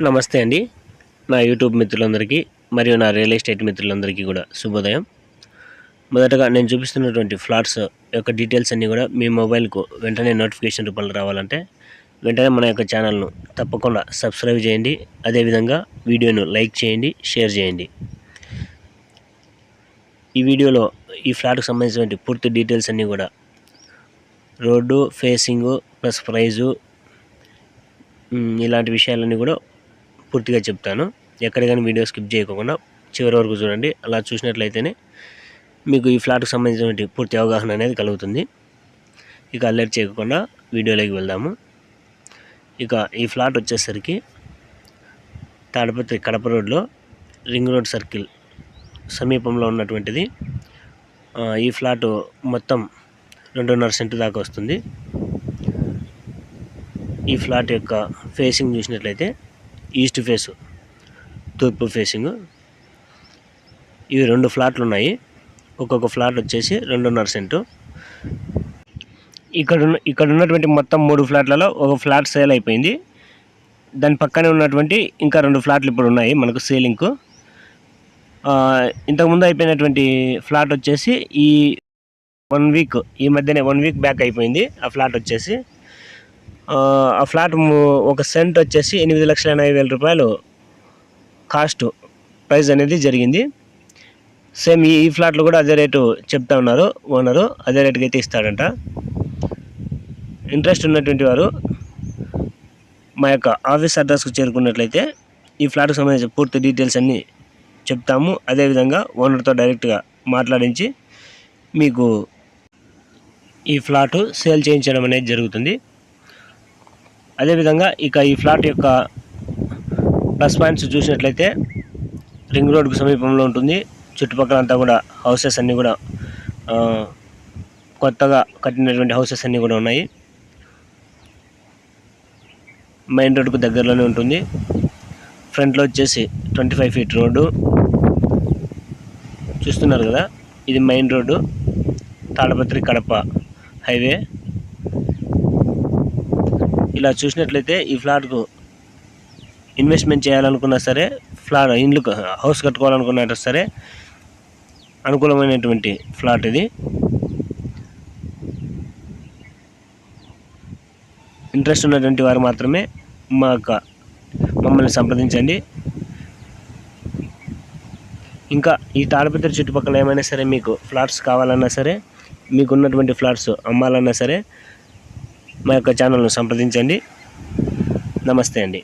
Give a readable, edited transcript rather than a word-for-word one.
నమస్తే అండి. నా యూట్యూబ్ మిత్రులందరికీ మరియు నా రియల్ ఎస్టేట్ మిత్రులందరికీ కూడా శుభోదయం. మొదటగా నేను చూపిస్తున్నటువంటి ఫ్లాట్స్ యొక్క డీటెయిల్స్ అన్నీ కూడా మీ మొబైల్కు వెంటనే నోటిఫికేషన్ రూపంలో రావాలంటే వెంటనే మన యొక్క ఛానల్ను తప్పకుండా సబ్స్క్రైబ్ చేయండి. అదేవిధంగా వీడియోను లైక్ చేయండి, షేర్ చేయండి. ఈ వీడియోలో ఈ ఫ్లాట్కు సంబంధించినటువంటి పూర్తి డీటెయిల్స్ అన్నీ కూడా రోడ్డు, ఫేసింగు ప్లస్ ప్రైజు, ఇలాంటి విషయాలన్నీ కూడా పూర్తిగా చెప్తాను. ఎక్కడ కానీ వీడియో స్కిప్ చేయకుండా చివరి వరకు చూడండి. అలా చూసినట్లయితేనే మీకు ఈ ఫ్లాట్కు సంబంధించిన పూర్తి అవగాహన అనేది కలుగుతుంది. ఇక అల్లరి చేయకుండా వీడియోలోకి వెళ్దాము. ఇక ఈ ఫ్లాట్ వచ్చేసరికి తాడిపత్రి కడప రోడ్లో రింగ్ రోడ్ సర్కిల్ సమీపంలో ఉన్నటువంటిది. ఈ ఫ్లాట్ మొత్తం 2.5 సెంటు దాకా వస్తుంది. ఈ ఫ్లాట్ యొక్క ఫేసింగ్ చూసినట్లయితే ఈస్ట్ ఫేసు, తూర్పు ఫేసింగ్. ఇవి 2 ఫ్లాట్లు ఉన్నాయి. ఒక్కొక్క ఫ్లాట్ వచ్చేసి 2.5 సెంటు. ఇక్కడ ఉన్నటువంటి మొత్తం 3 ఫ్లాట్లలో ఒక ఫ్లాట్ సేల్ అయిపోయింది. దాని పక్కనే ఉన్నటువంటి ఇంకా 2 ఫ్లాట్లు ఇప్పుడు ఉన్నాయి మనకు సేలింగ్కు. ఇంతకుముందు అయిపోయినటువంటి ఫ్లాట్ వచ్చేసి ఈ మధ్యనే 1 వీక్ బ్యాక్ అయిపోయింది ఆ ఫ్లాట్ వచ్చేసి. ఆ ఫ్లాట్ ఒక సెంట్ వచ్చేసి 8,80,000 రూపాయలు కాస్ట్ ప్రైస్ అనేది జరిగింది. సేమ్ ఈ ఫ్లాట్లో కూడా అదే రేటు చెప్తా ఉన్నారు ఓనరు, అదే రేటుకి అయితే ఇస్తాడంట. ఇంట్రెస్ట్ ఉన్నటువంటి వారు మా యొక్క ఆఫీస్ అడ్రస్కు చేరుకున్నట్లయితే ఈ ఫ్లాట్కి సంబంధించిన పూర్తి డీటెయిల్స్ అన్నీ చెప్తాము. అదేవిధంగా ఓనర్తో డైరెక్ట్గా మాట్లాడించి మీకు ఈ ఫ్లాటు సేల్ చేయించడం అనేది జరుగుతుంది. అదేవిధంగా ఇక ఈ ఫ్లాట్ యొక్క ప్లస్ పాయింట్స్ చూసినట్లయితే రింగ్ రోడ్కు సమీపంలో ఉంటుంది. చుట్టుపక్కల అంతా కూడా హౌసెస్ అన్నీ కూడా కొత్తగా కట్టినటువంటి హౌసెస్ అన్నీ కూడా ఉన్నాయి. మెయిన్ రోడ్కు దగ్గరలోనే ఉంటుంది. ఫ్రంట్లో వచ్చేసి 25 ఫీట్ రోడ్డు చూస్తున్నారు కదా. ఇది main road, Tadipatri Kadapa highway. ఇలా చూసినట్లయితే ఈ ఫ్లాట్కు ఇన్వెస్ట్మెంట్ చేయాలనుకున్నా సరే, హౌస్ కట్టుకోవాలనుకున్నా సరే అనుకూలమైనటువంటి ఫ్లాట్ ఇది. ఇంట్రెస్ట్ ఉన్నటువంటి వారు మాత్రమే మమ్మల్ని సంప్రదించండి. ఇంకా ఈ తాడిపత్రి చుట్టుపక్కల ఏమైనా సరే మీకు ఫ్లాట్స్ కావాలన్నా సరే, మీకు ఉన్నటువంటి ఫ్లాట్స్ అమ్మాలన్నా సరే మా యొక్క ఛానల్ను సంప్రదించండి. నమస్తే అండి.